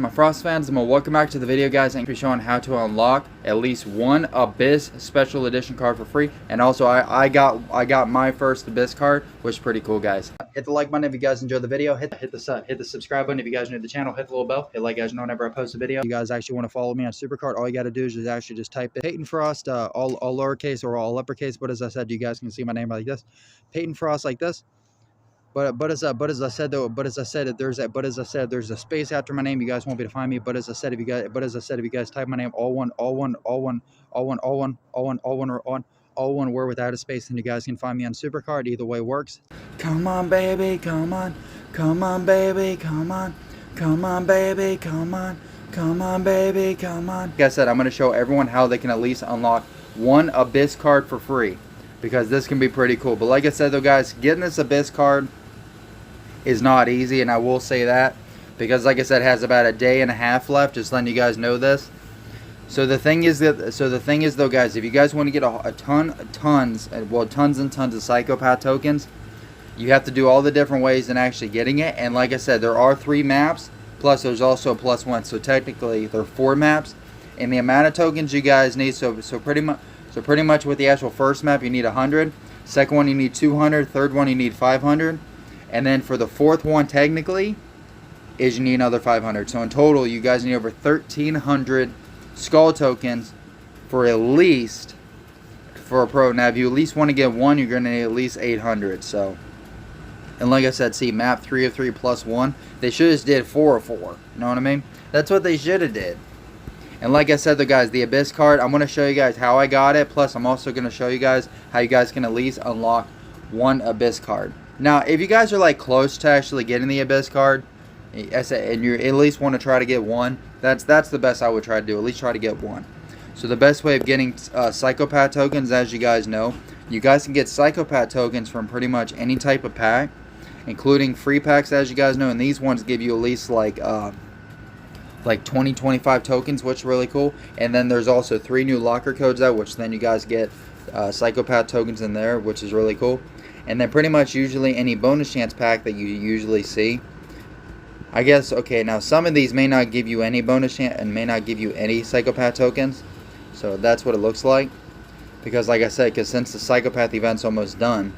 My Frost fans, welcome back to the video, guys. I'm showing how to unlock at least one Abyss special edition card for free. And also I got my first Abyss card, which is pretty cool, guys. Hit the like button if you guys enjoyed the video. Hit the subscribe button if you guys are new to the channel. Hit the little bell. Hit like, guys know whenever I post a video. If you guys actually want to follow me on SuperCard, all you got to do is just type in PaytonFrost, all lowercase or all uppercase. But as I said, you guys can see my name like this, PaytonFrost, like this. But as I said, there's a space after my name. You guys won't be able to find me. But as I said, if you guys type my name all one word without a space, then you guys can find me on SuperCard. Either way works. Come on, baby, come on, come on, baby, come on, come on, baby, come on, come on, baby, come on. Like I said, I'm gonna show everyone how they can at least unlock one Abyss card for free, because this can be pretty cool. But like I said though, guys, getting this Abyss card is not easy, and I will say that because like I said, it has about a day and a half left, just letting you guys know this. So the thing is though, guys, if you guys want to get tons and tons of psychopath tokens, you have to do all the different ways in actually getting it. And like I said, there are 3 maps, plus there's also a +1, so technically there are 4 maps. And the amount of tokens you guys need, so pretty much with the actual first map you need 100, second one you need 200, third one you need 500, and then for the fourth one technically is you need another 500. So in total you guys need over 1,300 skull tokens for at least, for a pro. Now if you at least want to get one, you're going to need at least 800. So, and like I said, see, map 3 of 3 +1, they should have just did 4 of 4. You know what I mean? That's what they should have did. And like I said though, guys, the Abyss card, I'm going to show you guys how I got it. Plus I'm also going to show you guys how you guys can at least unlock one Abyss card. Now if you guys are like close to actually getting the Abyss card, and you at least want to try to get one, that's the best I would try to do. At least try to get one. So the best way of getting psychopath tokens, as you guys know, you guys can get psychopath tokens from pretty much any type of pack, including free packs, as you guys know. And these ones give you at least like 20-25 tokens, which is really cool. And then there's also 3 new locker codes out, which then you guys get psychopath tokens in there, which is really cool. And then pretty much usually any bonus chance pack that you usually see, I guess, okay, now some of these may not give you any bonus chance and may not give you any psychopath tokens. So that's what it looks like. Because like I said, because since the psychopath event's almost done,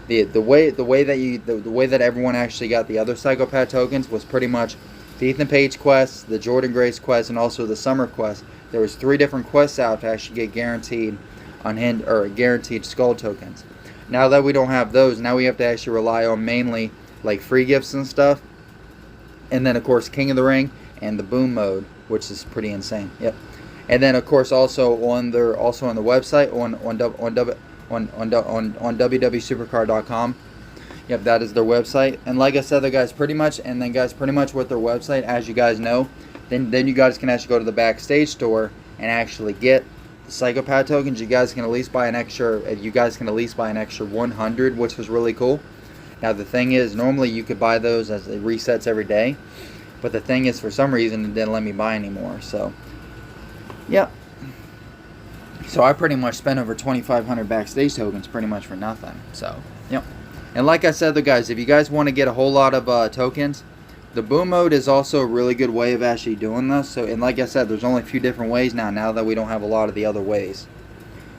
the way that everyone actually got the other psychopath tokens was pretty much the Ethan Page quest, the Jordan Grace quest, and also the Summer quest. There was 3 different quests out to actually get guaranteed guaranteed skull tokens. Now that we don't have those, now we have to actually rely on mainly like free gifts and stuff. And then of course King of the Ring and the boom mode, which is pretty insane. Yep. And then of course also on the website on www.supercard.com. Yep, that is their website. And like I said, guys, pretty much with their website, as you guys know, then you guys can actually go to the backstage store and actually get the psychopath tokens. You guys can at least buy an extra 100, which was really cool. Now the thing is, normally you could buy those as it resets every day, but the thing is, for some reason it didn't let me buy anymore. So yeah, so I pretty much spent over 2,500 backstage tokens pretty much for nothing. So yep. And like I said though, guys, if you guys want to get a whole lot of tokens, the boom mode is also a really good way of actually doing this. So, and like I said, there's only a few different ways now that we don't have a lot of the other ways.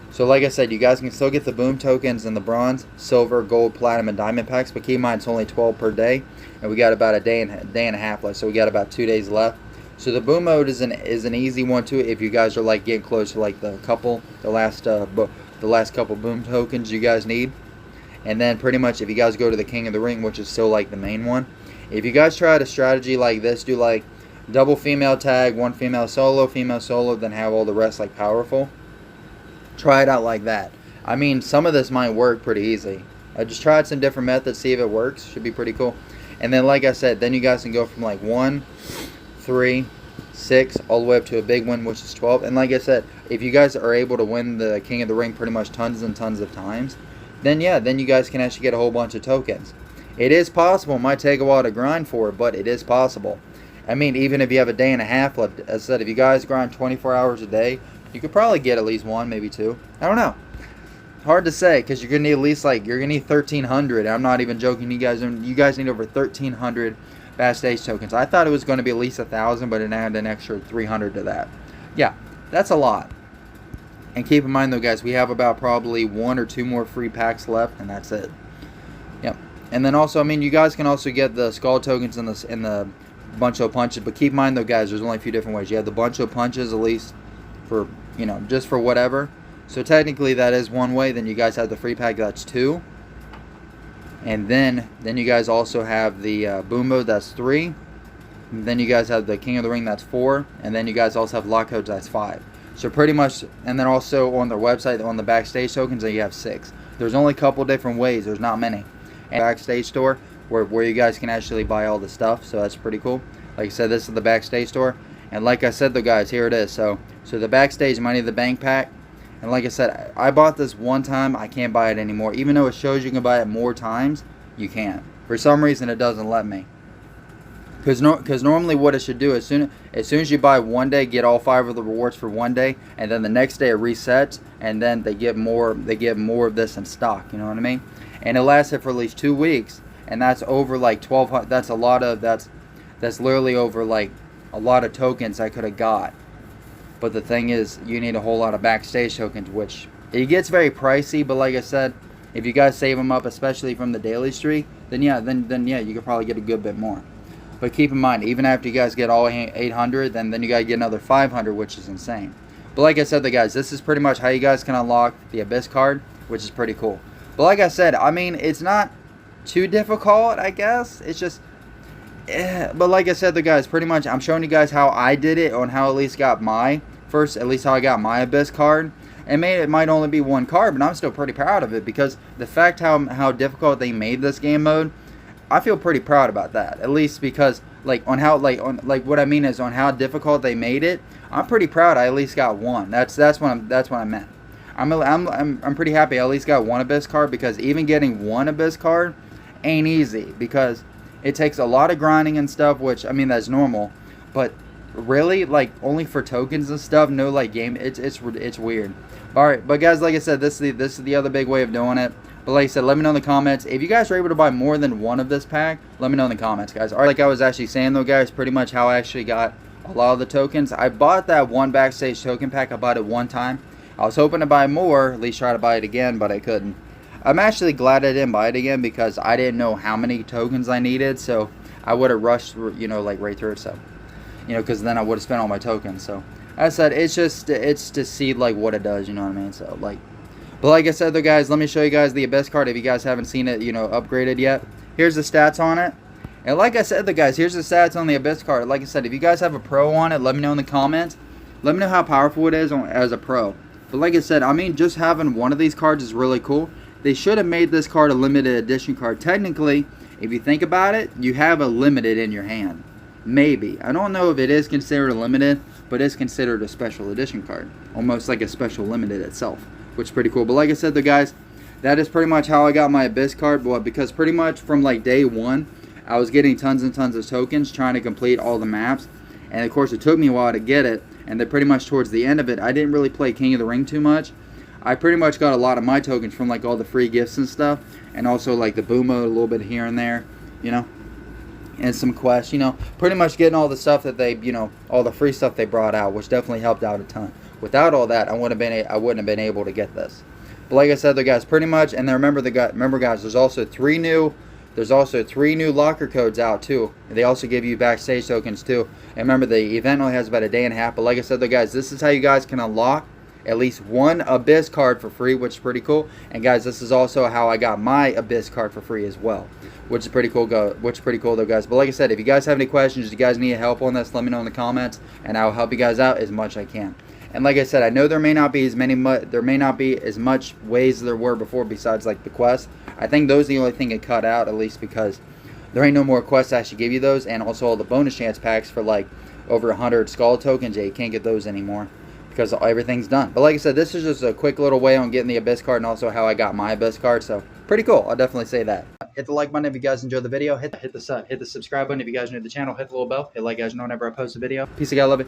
So like I said, you guys can still get the boom tokens in the bronze, silver, gold, platinum, and diamond packs, but keep in mind it's only 12 per day, and we got about a day and a half left, so we got about 2 days left. So the boom mode is an easy one too if you guys are like getting close to like the last couple boom tokens you guys need. And then pretty much if you guys go to the King of the Ring, which is still like the main one, if you guys try a strategy like this, do like double female tag, 1 female solo, then have all the rest like powerful, try it out like that. I mean, some of this might work pretty easy. I just tried some different methods, see if it works. Should be pretty cool. And then like I said, then you guys can go from like 1, 3, 6 all the way up to a big one, which is 12. And like I said, if you guys are able to win the King of the Ring pretty much tons and tons of times, then yeah, then you guys can actually get a whole bunch of tokens. It is possible. It might take a while to grind for it, but it is possible. I mean, even if you have a day and a half left, as I said, if you guys grind 24 hours a day, you could probably get at least 1, maybe 2. I don't know. Hard to say, because you're gonna need at least like 1,300. I'm not even joking. You guys need over 1,300 backstage tokens. I thought it was going to be at least 1,000, but it added an extra 300 to that. Yeah, that's a lot. And keep in mind though, guys, we have about probably 1 or 2 more free packs left, and that's it. Yep. And then also, I mean, you guys can also get the skull tokens in the bunch of punches, but keep in mind though, guys, there's only a few different ways. You have the bunch of punches, at least for, you know, just for whatever. So technically that is one way. Then you guys have the free pack, that's 2. And then you guys also have the boom mode, that's 3. And then you guys have the King of the Ring, that's 4. And then you guys also have lock codes, that's 5. So pretty much, and then also on their website, on the backstage tokens, you have 6. There's only a couple different ways. There's not many. And backstage store where you guys can actually buy all the stuff. So that's pretty cool. Like I said, this is the backstage store. And like I said though, guys, here it is. So the backstage Money in the Bank pack. And like I said, I bought this one time. I can't buy it anymore. Even though it shows you can buy it more times, you can't. For some reason, it doesn't let me. Because normally what it should do, as soon as you buy one day, get all 5 of the rewards for one day, and then the next day it resets, and then they get more of this in stock. You know what I mean? And it lasted for at least 2 weeks, and that's over like 1,200. That's a lot of that's literally over like a lot of tokens I could have got. But the thing is, you need a whole lot of backstage tokens, which it gets very pricey. But like I said, if you guys save them up, especially from the daily streak, then yeah, you could probably get a good bit more. But keep in mind, even after you guys get all 800, then you gotta get another 500, which is insane. But like I said, guys, this is pretty much how you guys can unlock the Abyss card, which is pretty cool. But like I said, I mean, it's not too difficult, I guess. It's just, but like I said, guys, pretty much I'm showing you guys how I did it, on how at least got my how I got my Abyss card. And it might only be 1 card, but I'm still pretty proud of it, because the fact how difficult they made this game mode, I feel pretty proud about that. At least because what I mean is on how difficult they made it. I'm pretty proud. I at least got 1. That's what I meant. I'm pretty happy I at least got 1 Abyss card, because even getting 1 Abyss card ain't easy, because it takes a lot of grinding and stuff, which I mean that's normal, but really like only for tokens and stuff, no like game. It's weird. All right, but guys, like I said, this is the other big way of doing it. But like I said, let me know in the comments. If you guys are able to buy more than 1 of this pack, let me know in the comments, guys. All right, like I was actually saying though, guys, pretty much how I actually got a lot of the tokens. I bought that 1 backstage token pack. I bought it 1 time. I was hoping to buy more, at least try to buy it again, but I couldn't. I'm actually glad I didn't buy it again, because I didn't know how many tokens I needed, so I would have rushed, you know, like right through it. So, you know, because then I would have spent all my tokens. So, as I said, it's to see like what it does. You know what I mean? So like. But like I said though, guys, let me show you guys the Abyss card if you guys haven't seen it, you know, upgraded yet. Here's the stats on it. And like I said though, guys, here's the stats on the Abyss card. Like I said, if you guys have a pro on it, let me know in the comments. Let me know how powerful it is as a pro. But like I said, I mean, just having 1 of these cards is really cool. They should have made this card a limited edition card. Technically, if you think about it, you have a limited in your hand. Maybe. I don't know if it is considered a limited, but it's considered a special edition card. Almost like a special limited itself, which is pretty cool. But like I said though, guys, that is pretty much how I got my Abyss card. But because pretty much from like day 1, I was getting tons and tons of tokens trying to complete all the maps. And of course it took me a while to get it. And then pretty much towards the end of it, I didn't really play King of the Ring too much. I pretty much got a lot of my tokens from like all the free gifts and stuff. And also like the boom mode a little bit here and there, you know. And some quests, you know. Pretty much getting all the stuff that they, you know, all the free stuff they brought out, which definitely helped out a ton. Without all that, I wouldn't have been able to get this. But like I said, the guys, pretty much, and then remember guys, there's also 3 new locker codes out too. They also give you backstage tokens too. And remember, the event only has about a day and a half. But like I said, the guys, this is how you guys can unlock at least 1 Abyss card for free, which is pretty cool. And guys, this is also how I got my Abyss card for free as well, which is pretty cool. Though, guys. But like I said, if you guys have any questions, if you guys need help on this, let me know in the comments, and I'll help you guys out as much as I can. And like I said, I know there may not be as much ways there were before besides like the quests. I think those are the only thing it cut out, at least because there ain't no more quests to actually give you those, and also all the bonus chance packs for like over 100 skull tokens. Yeah, you can't get those anymore because everything's done. But like I said, this is just a quick little way on getting the Abyss card, and also how I got my Abyss card. So pretty cool. I'll definitely say that. Hit the like button if you guys enjoyed the video. Hit the subscribe button if you guys are new to the channel. Hit the little bell. Hit like, guys know whenever I post a video. Peace, I love it.